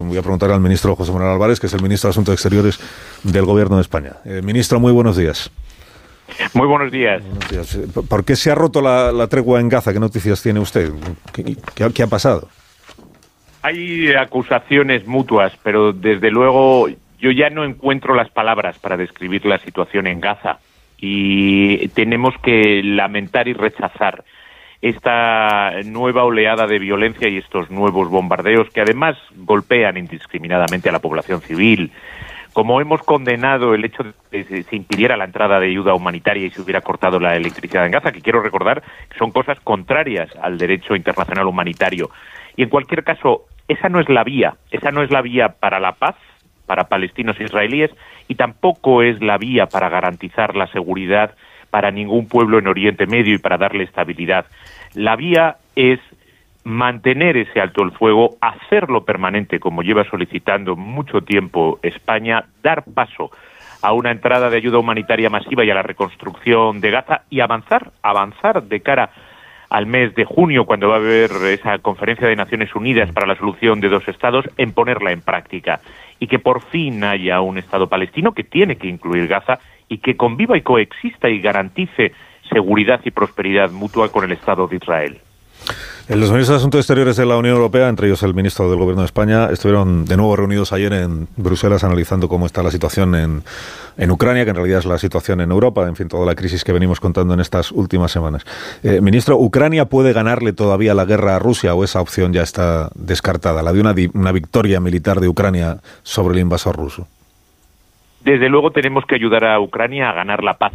Voy a preguntar al ministro José Manuel Álvarez, que es el ministro de Asuntos Exteriores del Gobierno de España. Ministro, muy buenos días. Muy buenos días. Buenos días. ¿Por qué se ha roto la tregua en Gaza? ¿Qué noticias tiene usted? ¿Qué ha pasado? Hay acusaciones mutuas, pero desde luego yo ya no encuentro las palabras para describir la situación en Gaza y tenemos que lamentar y rechazar esta nueva oleada de violencia y estos nuevos bombardeos que además golpean indiscriminadamente a la población civil. Como hemos condenado el hecho de que se impidiera la entrada de ayuda humanitaria y se hubiera cortado la electricidad en Gaza, que quiero recordar que son cosas contrarias al derecho internacional humanitario. Y en cualquier caso, esa no es la vía para la paz, para palestinos e israelíes, y tampoco es la vía para garantizar la seguridad para ningún pueblo en Oriente Medio y para darle estabilidad. La vía es mantener ese alto el fuego, hacerlo permanente, como lleva solicitando mucho tiempo España, dar paso a una entrada de ayuda humanitaria masiva y a la reconstrucción de Gaza y avanzar de cara al mes de junio, cuando va a haber esa conferencia de Naciones Unidas para la solución de dos estados, en ponerla en práctica y que por fin haya un Estado palestino que tiene que incluir Gaza y que conviva y coexista y garantice seguridad y prosperidad mutua con el Estado de Israel. Los ministros de Asuntos Exteriores de la Unión Europea, entre ellos el ministro del Gobierno de España, estuvieron de nuevo reunidos ayer en Bruselas analizando cómo está la situación en Ucrania, que en realidad es la situación en Europa, en fin, toda la crisis que venimos contando en estas últimas semanas. Ministro, ¿Ucrania puede ganarle todavía la guerra a Rusia o esa opción ya está descartada, la de una victoria militar de Ucrania sobre el invasor ruso? Desde luego tenemos que ayudar a Ucrania a ganar la paz.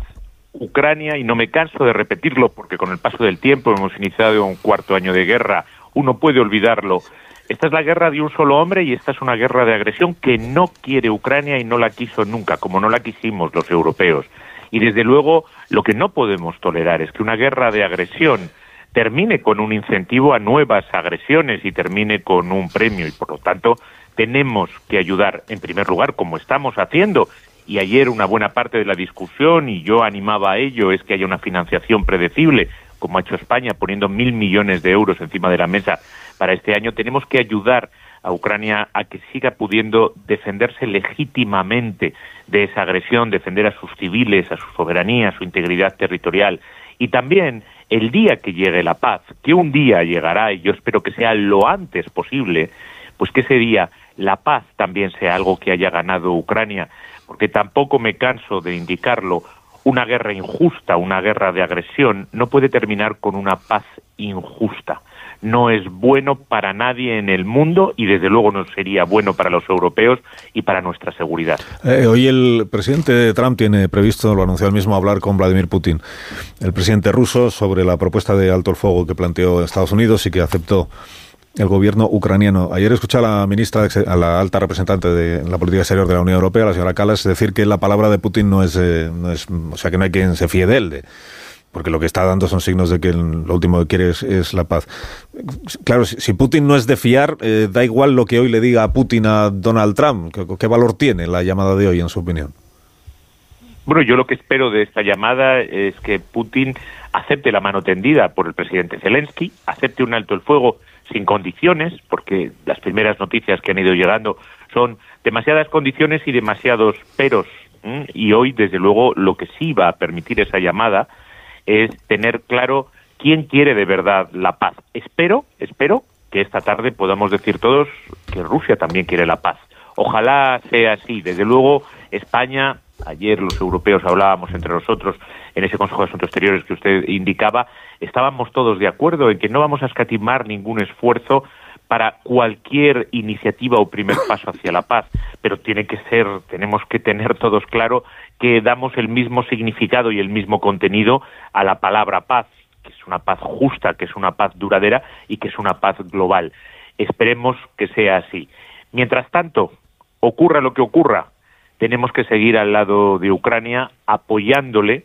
Ucrania, y no me canso de repetirlo porque con el paso del tiempo hemos iniciado un cuarto año de guerra, uno puede olvidarlo. Esta es la guerra de un solo hombre y esta es una guerra de agresión que no quiere Ucrania y no la quiso nunca, como no la quisimos los europeos. Y desde luego lo que no podemos tolerar es que una guerra de agresión termine con un incentivo a nuevas agresiones y termine con un premio y por lo tanto tenemos que ayudar en primer lugar, como estamos haciendo. Y ayer una buena parte de la discusión, y yo animaba a ello, es que haya una financiación predecible, como ha hecho España, poniendo 1.000 millones de euros encima de la mesa para este año. Tenemos que ayudar a Ucrania a que siga pudiendo defenderse legítimamente de esa agresión, defender a sus civiles, a su soberanía, a su integridad territorial. Y también, el día que llegue la paz, que un día llegará, y yo espero que sea lo antes posible, pues que ese día la paz también sea algo que haya ganado Ucrania, porque tampoco me canso de indicarlo, una guerra injusta, una guerra de agresión, no puede terminar con una paz injusta. No es bueno para nadie en el mundo y desde luego no sería bueno para los europeos y para nuestra seguridad. Hoy el presidente Trump tiene previsto, lo anunció él mismo, hablar con Vladimir Putin, el presidente ruso, sobre la propuesta de alto el fuego que planteó Estados Unidos y que aceptó el gobierno ucraniano. Ayer escuché a la ministra, a la alta representante de la política exterior de la Unión Europea, la señora Kallas, decir que la palabra de Putin no es, o sea, que no hay quien se fíe de él, porque lo que está dando son signos de que lo último que quiere es la paz. Claro, si Putin no es de fiar, da igual lo que hoy le diga a Putin a Donald Trump. ¿Qué valor tiene la llamada de hoy, en su opinión? Bueno, yo lo que espero de esta llamada es que Putin acepte la mano tendida por el presidente Zelensky, acepte un alto el fuego sin condiciones, porque las primeras noticias que han ido llegando son demasiadas condiciones y demasiados peros. Y hoy, desde luego, lo que sí va a permitir esa llamada es tener claro quién quiere de verdad la paz. Espero que esta tarde podamos decir todos que Rusia también quiere la paz. Ojalá sea así. Desde luego, España, ayer los europeos hablábamos entre nosotros en ese Consejo de Asuntos Exteriores que usted indicaba, estábamos todos de acuerdo en que no vamos a escatimar ningún esfuerzo para cualquier iniciativa o primer paso hacia la paz, pero tenemos que tener todos claro que damos el mismo significado y el mismo contenido a la palabra paz, que es una paz justa, que es una paz duradera y que es una paz global. Esperemos que sea así. Mientras tanto, ocurra lo que ocurra, tenemos que seguir al lado de Ucrania apoyándole,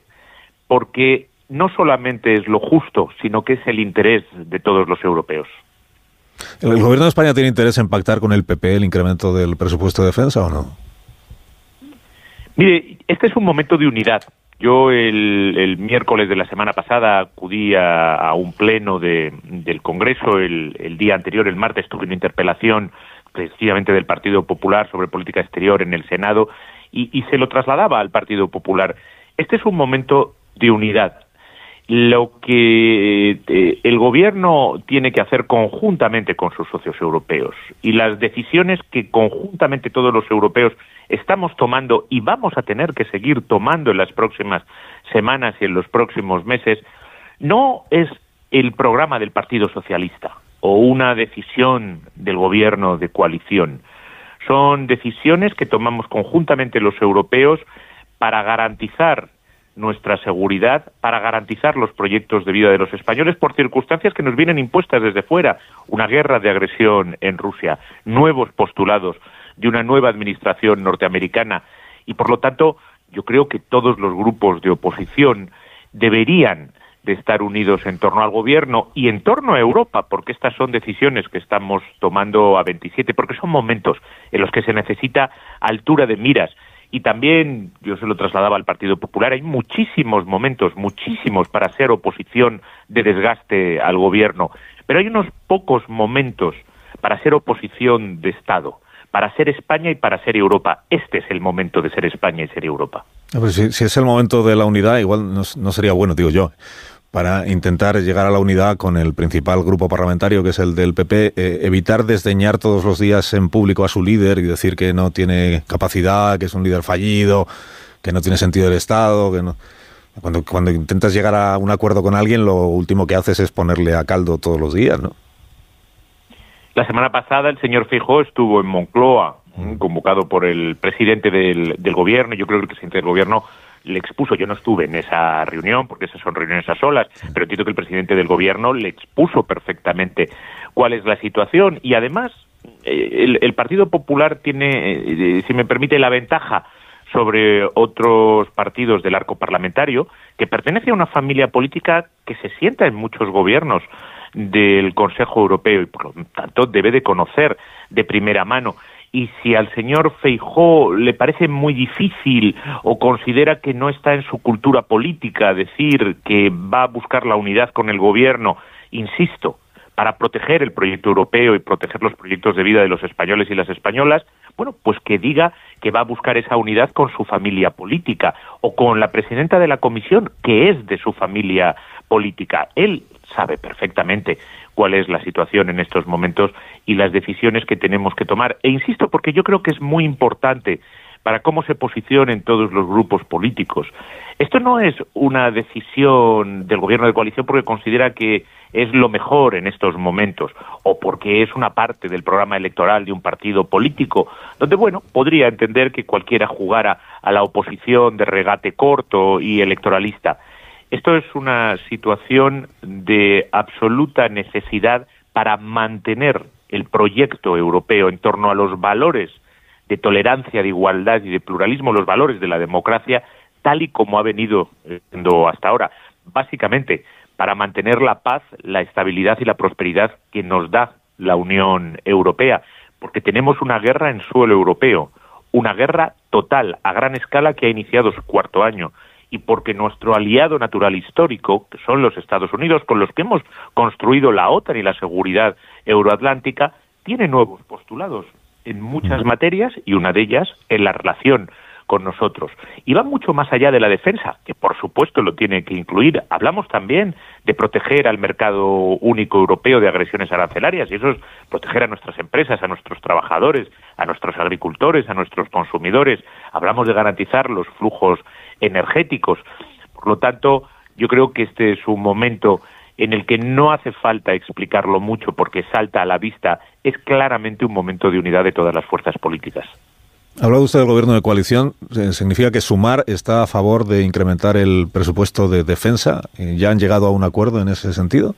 porque no solamente es lo justo, sino que es el interés de todos los europeos. ¿El gobierno de España tiene interés en pactar con el PP el incremento del presupuesto de defensa o no? Mire, este es un momento de unidad. Yo el miércoles de la semana pasada acudí a un pleno del Congreso, el día anterior, el martes, tuve una interpelación precisamente del Partido Popular sobre política exterior en el Senado, y se lo trasladaba al Partido Popular. Este es un momento de unidad. Lo que el gobierno tiene que hacer conjuntamente con sus socios europeos y las decisiones que conjuntamente todos los europeos estamos tomando y vamos a tener que seguir tomando en las próximas semanas y en los próximos meses, no es el programa del Partido Socialista o una decisión del gobierno de coalición. Son decisiones que tomamos conjuntamente los europeos para garantizar nuestra seguridad, para garantizar los proyectos de vida de los españoles por circunstancias que nos vienen impuestas desde fuera. Una guerra de agresión en Rusia, nuevos postulados de una nueva administración norteamericana y, por lo tanto, yo creo que todos los grupos de oposición deberían de estar unidos en torno al gobierno y en torno a Europa, porque estas son decisiones que estamos tomando a 27, porque son momentos en los que se necesita altura de miras. Y también, yo se lo trasladaba al Partido Popular, hay muchísimos momentos, muchísimos para ser oposición de desgaste al gobierno, pero hay unos pocos momentos para ser oposición de Estado, para ser España y para ser Europa. Este es el momento de ser España y ser Europa. Si es el momento de la unidad, igual no sería bueno, digo yo, para intentar llegar a la unidad con el principal grupo parlamentario, que es el del PP, evitar desdeñar todos los días en público a su líder y decir que no tiene capacidad, que es un líder fallido, que no tiene sentido del Estado, que no. Cuando intentas llegar a un acuerdo con alguien, lo último que haces es ponerle a caldo todos los días, ¿no? La semana pasada el señor Feijóo estuvo en Moncloa, convocado por el presidente del gobierno. Yo creo que el presidente del gobierno le expuso, yo no estuve en esa reunión, porque esas son reuniones a solas, pero entiendo que el presidente del gobierno le expuso perfectamente cuál es la situación. Y además, el Partido Popular tiene, si me permite, la ventaja sobre otros partidos del arco parlamentario, que pertenece a una familia política que se sienta en muchos gobiernos del Consejo Europeo y, por lo tanto, debe de conocer de primera mano. Y si al señor Feijóo le parece muy difícil o considera que no está en su cultura política decir que va a buscar la unidad con el gobierno, insisto, para proteger el proyecto europeo y proteger los proyectos de vida de los españoles y las españolas, bueno, pues que diga que va a buscar esa unidad con su familia política o con la presidenta de la Comisión, que es de su familia política. Él sabe perfectamente cuál es la situación en estos momentos y las decisiones que tenemos que tomar. E insisto, porque yo creo que es muy importante para cómo se posicionen todos los grupos políticos. Esto no es una decisión del gobierno de coalición porque considera que es lo mejor en estos momentos o porque es una parte del programa electoral de un partido político, donde, bueno, podría entender que cualquiera jugara a la oposición de regate corto y electoralista. Esto es una situación de absoluta necesidad para mantener el proyecto europeo en torno a los valores de tolerancia, de igualdad y de pluralismo, los valores de la democracia, tal y como ha venido siendo hasta ahora. Básicamente, para mantener la paz, la estabilidad y la prosperidad que nos da la Unión Europea, porque tenemos una guerra en suelo europeo, una guerra total, a gran escala, que ha iniciado su cuarto año, y porque nuestro aliado natural histórico, que son los Estados Unidos, con los que hemos construido la OTAN y la seguridad euroatlántica, tiene nuevos postulados en muchas materias, y una de ellas en la relación con nosotros. Y va mucho más allá de la defensa, que por supuesto lo tiene que incluir. Hablamos también de proteger al mercado único europeo de agresiones arancelarias, y eso es proteger a nuestras empresas, a nuestros trabajadores, a nuestros agricultores, a nuestros consumidores. Hablamos de garantizar los flujos energéticos. Por lo tanto, yo creo que este es un momento en el que no hace falta explicarlo mucho porque salta a la vista. Es claramente un momento de unidad de todas las fuerzas políticas. Ha hablado usted del gobierno de coalición. ¿Significa que Sumar está a favor de incrementar el presupuesto de defensa? ¿Ya han llegado a un acuerdo en ese sentido?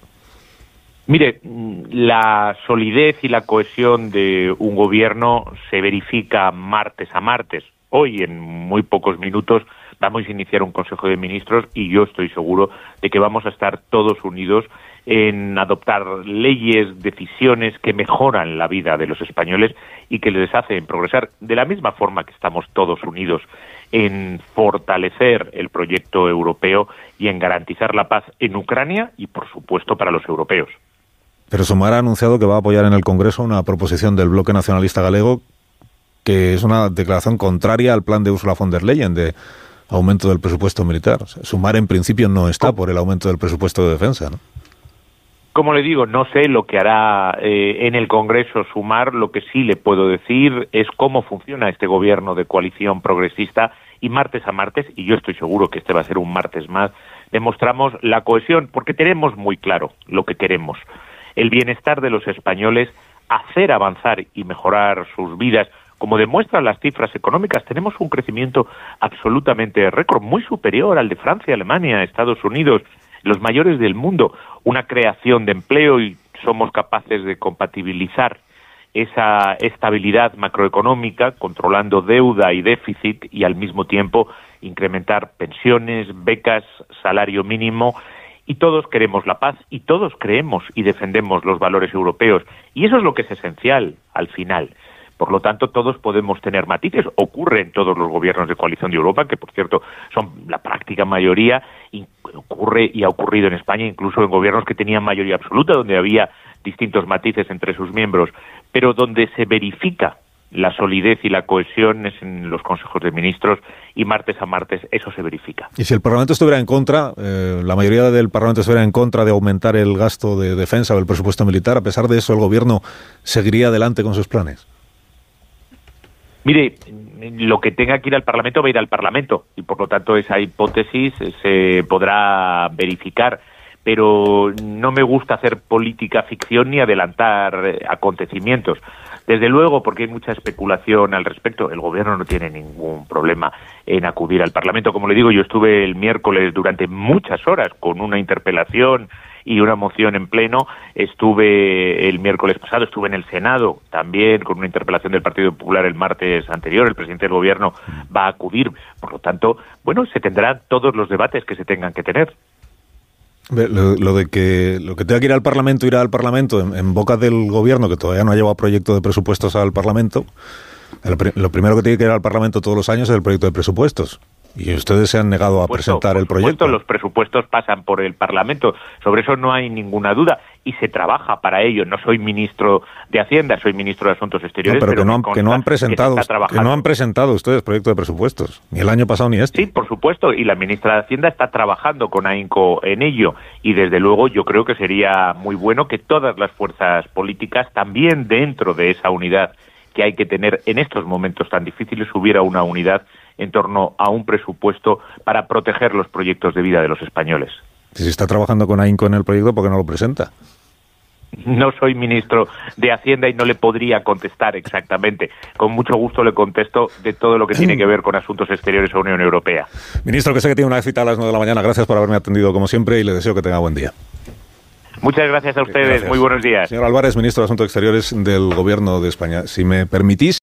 Mire, la solidez y la cohesión de un gobierno se verifica martes a martes. Hoy, en muy pocos minutos, vamos a iniciar un Consejo de Ministros y yo estoy seguro de que vamos a estar todos unidos en adoptar leyes, decisiones que mejoran la vida de los españoles y que les hacen progresar, de la misma forma que estamos todos unidos en fortalecer el proyecto europeo y en garantizar la paz en Ucrania y, por supuesto, para los europeos. Pero Sumar ha anunciado que va a apoyar en el Congreso una proposición del Bloque Nacionalista Galego que es una declaración contraria al plan de Ursula von der Leyen de aumento del presupuesto militar. O sea, Sumar en principio no está por el aumento del presupuesto de defensa, ¿no? Como le digo, no sé lo que hará en el Congreso Sumar. Lo que sí le puedo decir es cómo funciona este gobierno de coalición progresista, y martes a martes, y yo estoy seguro que este va a ser un martes más, demostramos la cohesión, porque tenemos muy claro lo que queremos: el bienestar de los españoles, hacer avanzar y mejorar sus vidas. Como demuestran las cifras económicas, tenemos un crecimiento absolutamente récord, muy superior al de Francia, Alemania, Estados Unidos, los mayores del mundo, una creación de empleo, y somos capaces de compatibilizar esa estabilidad macroeconómica, controlando deuda y déficit, y al mismo tiempo incrementar pensiones, becas, salario mínimo. Y todos queremos la paz, y todos creemos y defendemos los valores europeos, y eso es lo que es esencial al final. Por lo tanto, todos podemos tener matices. Ocurre en todos los gobiernos de coalición de Europa, que por cierto son la práctica mayoría, y ocurre y ha ocurrido en España, incluso en gobiernos que tenían mayoría absoluta, donde había distintos matices entre sus miembros, pero donde se verifica la solidez y la cohesión es en los consejos de ministros, y martes a martes eso se verifica. Y si el Parlamento estuviera en contra, la mayoría del Parlamento estuviera en contra de aumentar el gasto de defensa o el presupuesto militar, a pesar de eso, ¿el Gobierno seguiría adelante con sus planes? Mire, lo que tenga que ir al Parlamento va a ir al Parlamento, y por lo tanto esa hipótesis se podrá verificar, pero no me gusta hacer política ficción ni adelantar acontecimientos. Desde luego, porque hay mucha especulación al respecto, el Gobierno no tiene ningún problema en acudir al Parlamento. Como le digo, yo estuve el miércoles durante muchas horas con una interpelación y una moción en pleno. Estuve el miércoles pasado, estuve en el Senado también con una interpelación del Partido Popular el martes anterior. El presidente del Gobierno va a acudir. Por lo tanto, bueno, se tendrán todos los debates que se tengan que tener. Lo que tenga que ir al Parlamento, irá al Parlamento en boca del Gobierno, que todavía no ha llevado proyecto de presupuestos al Parlamento. Lo primero que tiene que ir al Parlamento todos los años es el proyecto de presupuestos. Y ustedes se han negado a presentar el proyecto. Los presupuestos pasan por el Parlamento, sobre eso no hay ninguna duda, y se trabaja para ello. No soy ministro de Hacienda, soy ministro de Asuntos Exteriores. No, pero que no han presentado ustedes proyecto de presupuestos, ni el año pasado ni este. Sí, por supuesto, y la ministra de Hacienda está trabajando con AINCO en ello, y desde luego yo creo que sería muy bueno que todas las fuerzas políticas, también dentro de esa unidad que hay que tener en estos momentos tan difíciles, hubiera una unidad en torno a un presupuesto para proteger los proyectos de vida de los españoles. Si está trabajando con AINCO en el proyecto, ¿por qué no lo presenta? No soy ministro de Hacienda y no le podría contestar exactamente. Con mucho gusto le contesto de todo lo que tiene que ver con asuntos exteriores a Unión Europea. Ministro, que sé que tiene una cita a las 9 de la mañana. Gracias por haberme atendido como siempre y le deseo que tenga buen día. Muchas gracias a ustedes. Gracias. Muy buenos días. Señor Álvarez, ministro de Asuntos Exteriores del Gobierno de España. Si me permitís,